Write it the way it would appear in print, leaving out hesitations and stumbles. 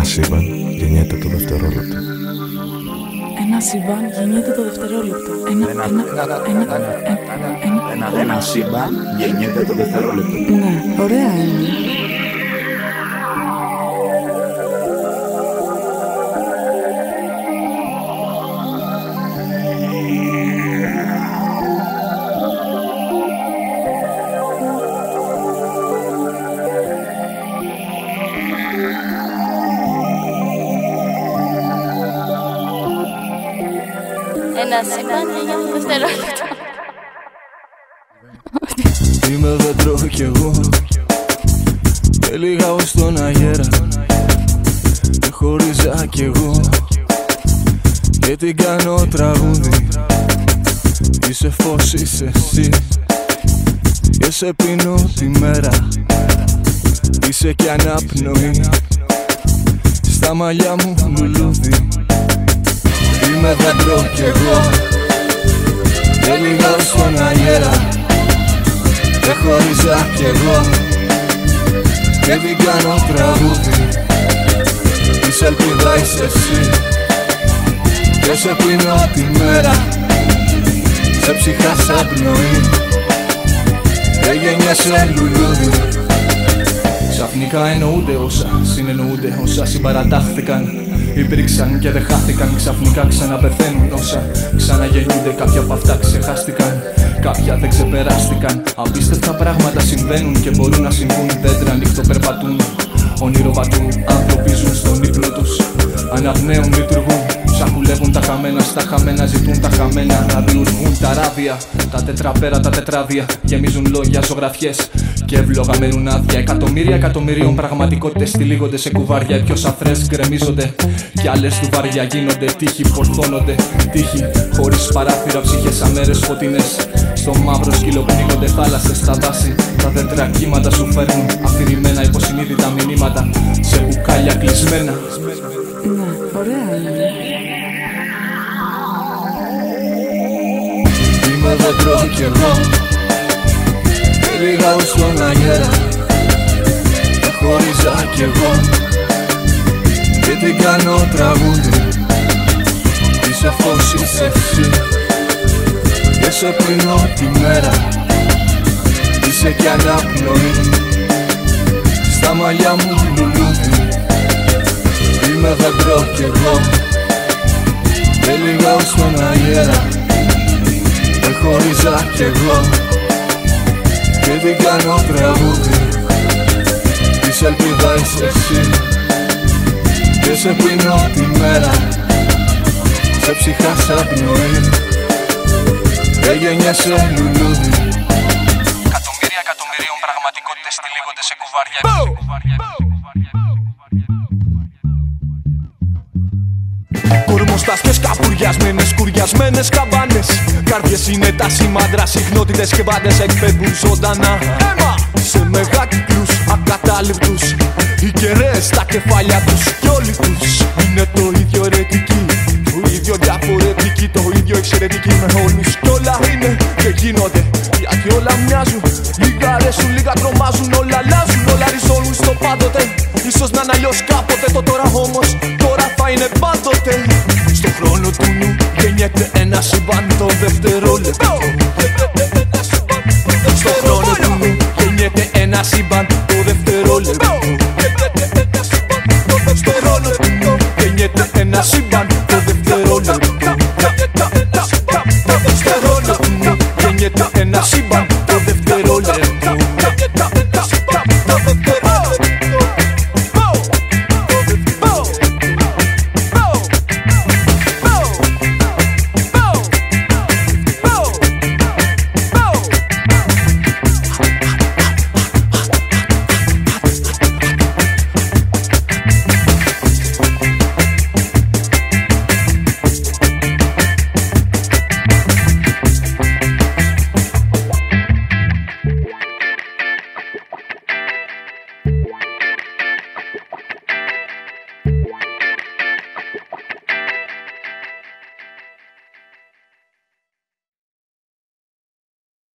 σύμπαν γεννιέται το δευτερόλεπτο. Ένα σύμπαν γεννιέται το δευτερόλεπτο. Ένα σύμπαν γεννιέται το δευτερόλεπτο. Ναι, ωραία είναι. Ένα σύμπαν γεννιέται το δευτερόλεπτο. Είμαι δέντρο κι εγώ και λίγα ως τον αγέρα. Με χωρίζα κι εγώ και την κάνω τραγούδι. Είσαι φως, είσαι εσύ και σε πίνω τη μέρα. Είσαι κι αναπνοή στα μαλλιά μου λουλούδι. Είμαι δέντρο κι εγώ και λίγα ως τον αγέρα. Με χώριζα κι εγώ και την κάνω τραγούδι. Της ελπίδα είσαι εσύ και σε πίνω τη μέρα. Σε ψυχά σαν πνοή και γενιάσαι λουλούδι. Ξαφνικά εννοούνται όσα συνεννοούνται, όσα συμπαρατάχθηκαν. Υπήρξαν και δεν χάθηκαν, ξαφνικά ξαναπεθαίνουν όσα ξαναγεννιούνται. Κάποια από αυτά ξεχάστηκαν, κάποια δεν ξεπεράστηκαν. Απίστευτα πράγματα συμβαίνουν και μπορούν να συμβούν. Δέντρα νυχτοπερπατούν, ονειροβατούν, άνθρωποι ζουν στον ύπνο τους. Αναπνέουν, λειτουργούν, ψαχουλεύουν τα χαμένα. Στα χαμένα ζητούν τα χαμένα. Να δημιουργούν τα ράδια, τα τετραπέρα, τα τετράδια. Γεμίζουν λόγια, ζωγραφιές και εύλογα μένουν άδεια. Εκατομμύρια εκατομμυρίων πραγματικότητες τυλίγονται σε κουβάρια. Οι πιο σαφρές γκρεμίζονται κι άλλες του βαριά γίνονται. Τύχοι φορθώνονται, τύχοι χωρίς παράθυρα. Ψυχές αμέρες φωτεινές στο μαύρο σκύλο πνίγονται. Θάλασσες στα δάση, τα δέντρα κύματα σου φέρνουν αφηρημένα υποσυνείδητα μηνύματα σε μπουκάλια κλεισμένα. Ναι, ωραία είναι. Είμαι δέντρο κι εγώ και λίγα ως τον αγέρα. Με χώριζα κι εγώ και την κάνω τραγούδι. Είσαι φως, είσαι εσύ και σε πίνω τη μέρα. Είσαι κι αναπνοή στα μαλλιά μου λουλούδι. Είμαι δέντρο κι εγώ και λίγα ως τον αγέρα. Με χώριζα κι εγώ και την κάνω τραγούδι. Της ελπίδα είσαι εσύ και σε πίνω τη μέρα. Σε ψυχά σαν πνοή και γενιάσαι λουλούδι. Εκατομμύρια εκατομμυρίων πραγματικότητες τυλίγονται σε κουβάρια. Κορμοστάσκες καπουριασμένες, κουριασμένες καμπάνες. Καρδιές είναι τα σημάδρα, συχνότητες και μπάντες εκπέμπουν ζωντανά αίμα σε μεγάκυκλους ακατάληπτους. Οι κεραίες στα κεφάλια τους κι όλοι τους είναι το ίδιο ερετικοί, το ίδιο διαφορετικοί, το ίδιο εξαιρετικοί με όλους. Κι όλα είναι και γίνονται γιατί όλα μοιάζουν. Λίγα αρέσουν, λίγα τρομάζουν, όλα αλλάζουν, όλα ριζώνουν στο πάντοτε. Ίσως να είναι αλλιώς κάποτε, το τώρα όμως τώρα θα είναι πάντοτε. Στο χρόνο του νου γεννιέται ένα σύμπαν το δευτερόλεπτο. Στο χρόνο του νου γεννιέται ένα σύμπαν το δευτερόλεπτο. Στο χρόνο του νου γεννιέται ένα σύμπαν το δευτερόλεπτο. Στο χρόνο του νου γεννιέται ένα σύμπαν το δευτερόλεπτο.